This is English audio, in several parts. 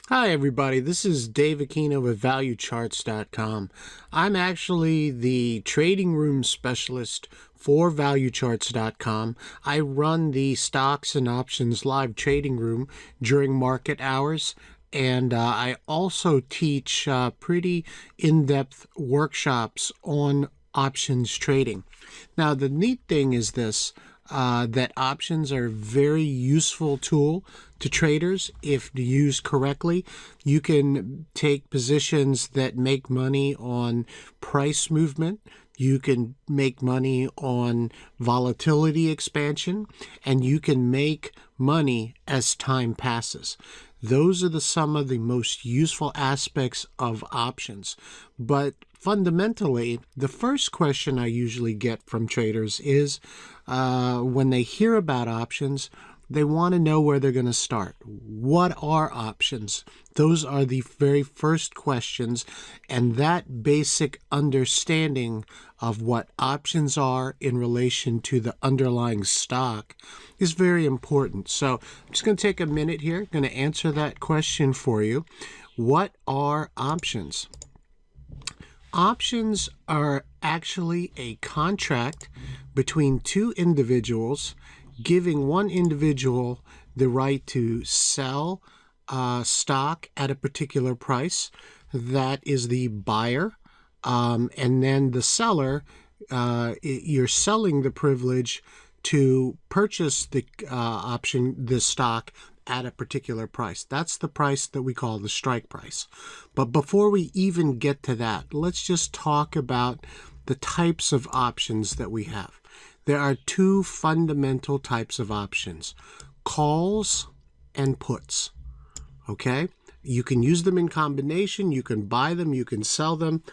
Hi, everybody. This is Dave Aquino with ValueCharts.com. I'm actually the trading room specialist for ValueCharts.com. I run the stocks and options live trading room during market hours. And I also teach pretty in-depth workshops on options trading. Now, the neat thing is this. That options are a very useful tool to traders if used correctly. You can take positions that make money on price movement. You can make money on volatility expansion, and you can make money as time passes. Those are some of the most useful aspects of options. But fundamentally, the first question I usually get from traders is when they hear about options, they want to know where they're going to start. What are options? Those are the very first questions, and that basic understanding of what options are in relation to the underlying stock is very important. So I'm just going to take a minute here, going to answer that question for you. What are options? Options are actually a contract between two individuals, giving one individual the right to sell stock at a particular price. That is the buyer. And then the seller, you're selling the privilege to purchase the the stock at a particular price. That's the price that we call the strike price. But before we even get to that, let's just talk about the types of options that we have. There are two fundamental types of options: calls and puts. Okay? You can use them in combination, you can buy them, you can sell them,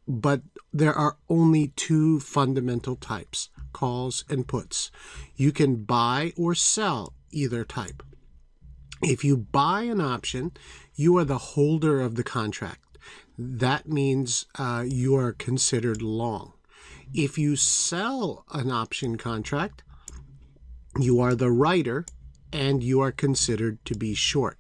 but there are only two fundamental types: calls and puts. You can buy or sell either type. If you buy an option, you are the holder of the contract. That means you are considered long. If you sell an option contract, you are the writer and you are considered to be short.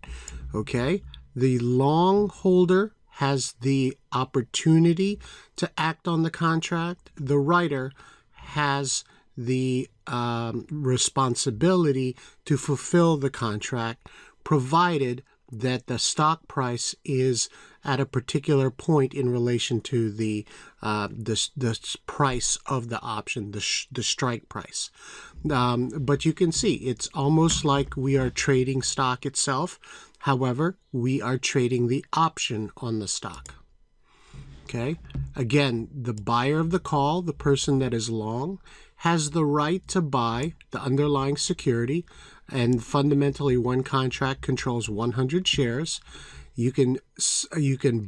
Okay? The long holder has the opportunity to act on the contract. The writer has the responsibility to fulfill the contract, provided that the stock price is at a particular point in relation to the price of the option, the strike price. But you can see it's almost like we are trading stock itself. However, we are trading the option on the stock. Okay. Again, the buyer of the call, the person that is long, has the right to buy the underlying security, and fundamentally one contract controls 100 shares. You can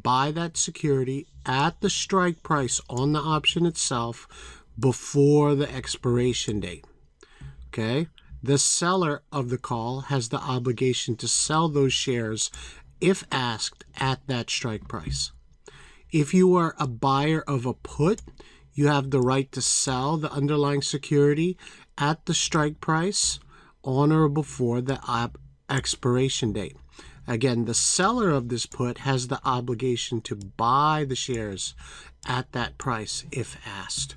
buy that security at the strike price on the option itself before the expiration date. Okay? The seller of the call has the obligation to sell those shares if asked at that strike price. If you are a buyer of a put, you have the right to sell the underlying security at the strike price on or before the expiration date. Again, the seller of this put has the obligation to buy the shares at that price if asked.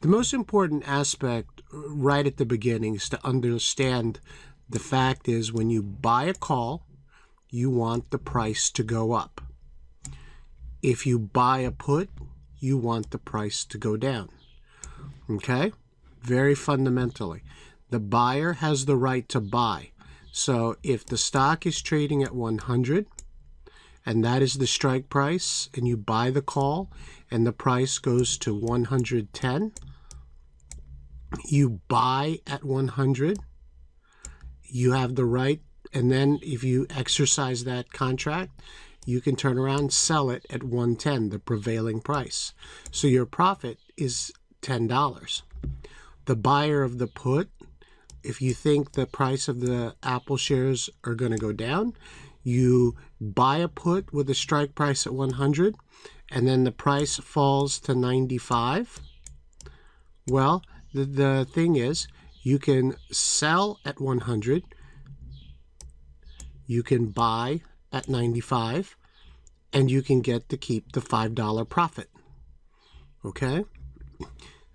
The most important aspect right at the beginning is to understand the fact is when you buy a call, you want the price to go up. If you buy a put, you want the price to go down. Okay? Very fundamentally. The buyer has the right to buy. So if the stock is trading at 100, and that is the strike price, and you buy the call, and the price goes to 110, you buy at 100, you have the right, and then if you exercise that contract, you can turn around and sell it at 110, the prevailing price. So your profit is $10. The buyer of the put, if you think the price of the Apple shares are going to go down, you buy a put with a strike price at 100, and then the price falls to 95. Well, the thing is, you can sell at 100, you can buy at 95, and you can get to keep the $5 profit. Okay?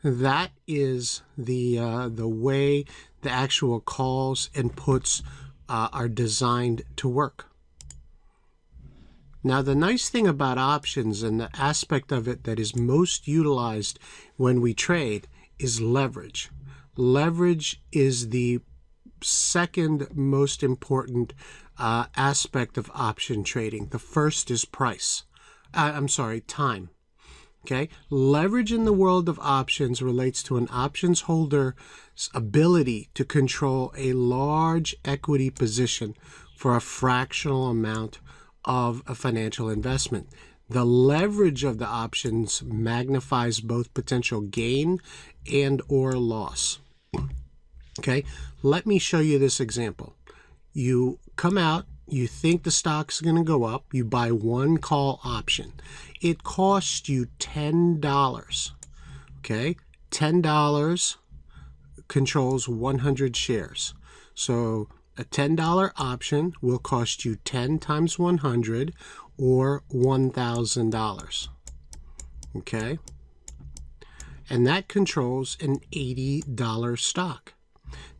That is the way the actual calls and puts are designed to work. Now, the nice thing about options and the aspect of it that is most utilized when we trade is leverage. Leverage is the second most important aspect of option trading. The first is time. Okay, leverage in the world of options relates to an options holder's ability to control a large equity position for a fractional amount of a financial investment. The leverage of the options magnifies both potential gain and or loss. Okay, let me show you this example. You come out, you think the stock's going to go up, you buy one call option. It costs you $10. Okay, $10 controls 100 shares. So a $10 option will cost you 10 times 100 or $1,000. Okay, and that controls an $80 stock.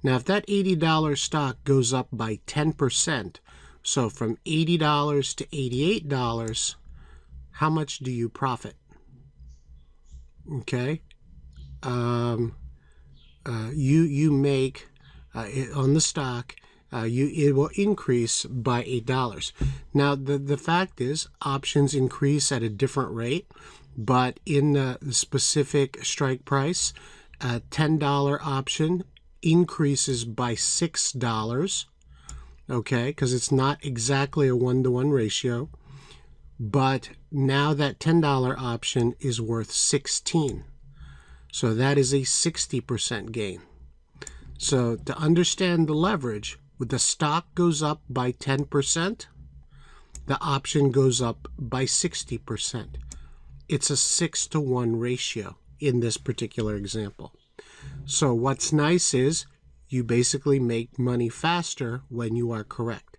Now, if that $80 stock goes up by 10%, so from $80 to $88, how much do you profit? Okay, you make on the stock. It will increase by $8. Now, the fact is, options increase at a different rate, but in the specific strike price, a $10 option increases by $6. Okay, because it's not exactly a 1-to-1 ratio, but now that $10 option is worth 16. So that is a 60% gain. So to understand the leverage, when the stock goes up by 10%, the option goes up by 60%. It's a 6-to-1 ratio in this particular example. So what's nice is you basically make money faster when you are correct.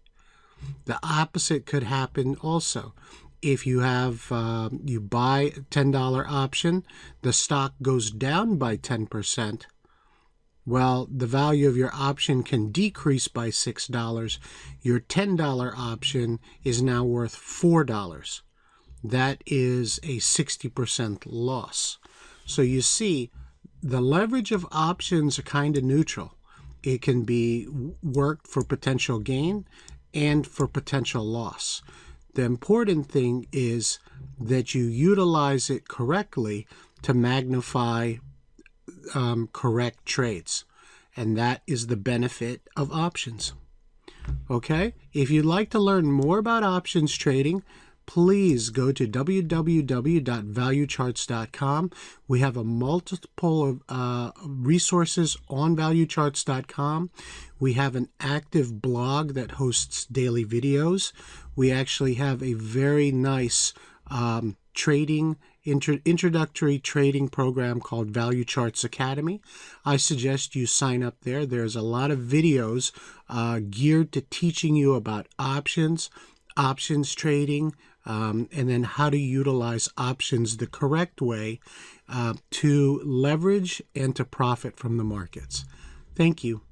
The opposite could happen also. If you have you buy a $10 option, the stock goes down by 10%. Well, the value of your option can decrease by $6. Your $10 option is now worth $4. That is a 60% loss. So you see, the leverage of options are kind of neutral. It can be worked for potential gain and for potential loss. The important thing is that you utilize it correctly to magnify correct trades. And that is the benefit of options. Okay? If you'd like to learn more about options trading, please go to www.valuecharts.com. We have a multiple of resources on valuecharts.com. We have an active blog that hosts daily videos. We actually have a very nice introductory trading program called Value Charts Academy. I suggest you sign up there. There's a lot of videos geared to teaching you about options trading, and then how to utilize options the correct way to leverage and to profit from the markets. Thank you.